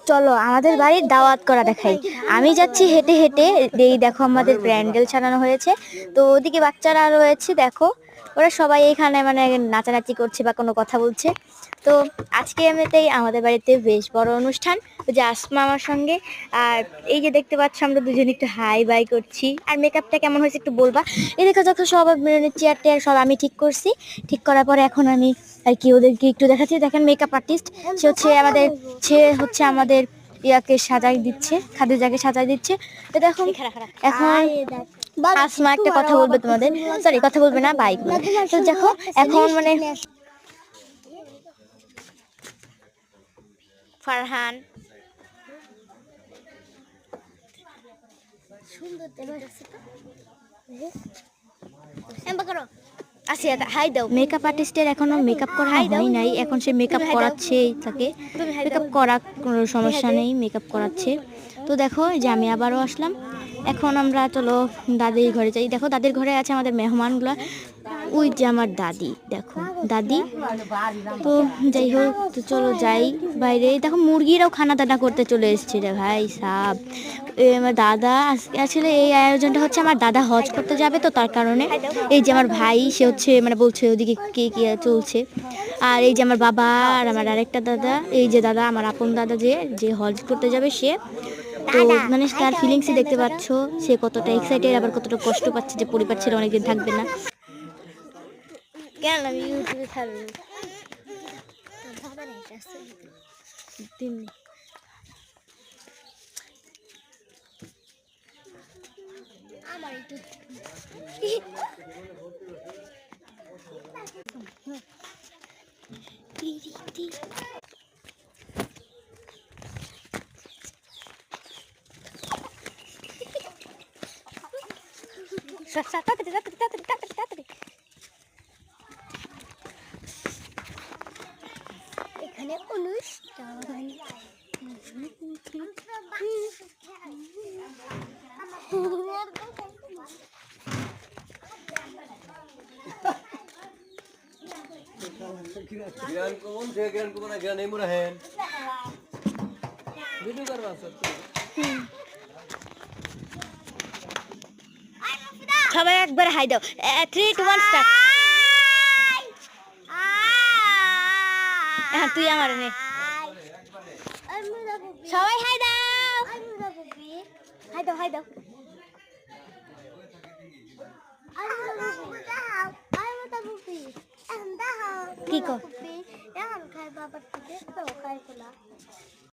চলো আমাদের বাড়ির দাওয়াত করা দেখাই। আমি যাচ্ছি হেঁটে হেঁটে, এই দেখো আমাদের প্যান্ডেল সাজানো হয়েছে। তো ওদিকে বাচ্চারা রয়েছে, দেখো ওরা সবাই এখানে মানে নাচানাচি করছে বা কোনো কথা বলছে। তো আজকে এমনিতেই আমাদের বাড়িতে বেশ বড় অনুষ্ঠান, ওই যে আসমা আমার সঙ্গে। আর এই যে দেখতে পাচ্ছ আমরা দুজনে একটু হাই বাই করছি। আর মেকআপটা কেমন হয়েছে একটু বলবা। এই দেখো দেখো সব চেয়ার টেয়ার সব আমি ঠিক করছি। ঠিক করার পরে এখন আমি আর কি ওদেরকে একটু দেখাচ্ছি। দেখেন মেকআপ আর্টিস্ট, সে হচ্ছে আমাদের ইয়াকে সাজাই দিচ্ছে, খাদিজাকে সাজাই দিচ্ছে। তো দেখো এখন আসমা একটা কথা বলবে তোমাদের, সরি কথা বলবে না, বাইক। তো দেখো এখন মানে ফারহান মেকআপ আর্টিস্টের এখনো মেকআপ করা হয় নাই, এখন সে মেকআপ করাচ্ছে তাকে। মেকআপ করা কোনো সমস্যা নেই, মেকআপ করাচ্ছে। তো দেখো যে আমি আবারও আসলাম। এখন আমরা চলো দাদির ঘরে যাই। দেখো দাদির ঘরে আছে আমাদের মেহমানগুলো। ওই যে আমার দাদি, দেখো দাদি। তো যাই হোক, তো চলো যাই বাইরে। দেখো মুরগিরাও খানা দানা করতে চলে এসছে রে ভাই সাব। আমার দাদা আসলে এই আয়োজনটা হচ্ছে আমার দাদা হজ করতে যাবে, তো তার কারণে এই যে আমার ভাই সে হচ্ছে মানে বলছে ওদিকে কে কি চলছে। আর এই যে আমার বাবা আর আমার আরেকটা দাদা, এই যে দাদা আমার আপন দাদা যে যে হজ করতে যাবে সে। তো মানে তার ফিলিংসই দেখতে পাচ্ছ, সে কতটা এক্সাইটেড আবার কতটা কষ্ট পাচ্ছে যে পরিবার ছেড়ে অনেকদিন থাকবে না। কেন আমি ইউটিউবে ছাড়বো এখানে অনুষ্ঠান। ज्ञान को कौन से ज्ञान को बना ज्ञान नहीं मुरा है वीडियो करवा सकते সবাই একবার হাই দাও, 3 2 1 স্টার্ট। হ্যাঁ তুই আমার নে সবাই হাই দাও, হাই দাও হাই দাও। কি কর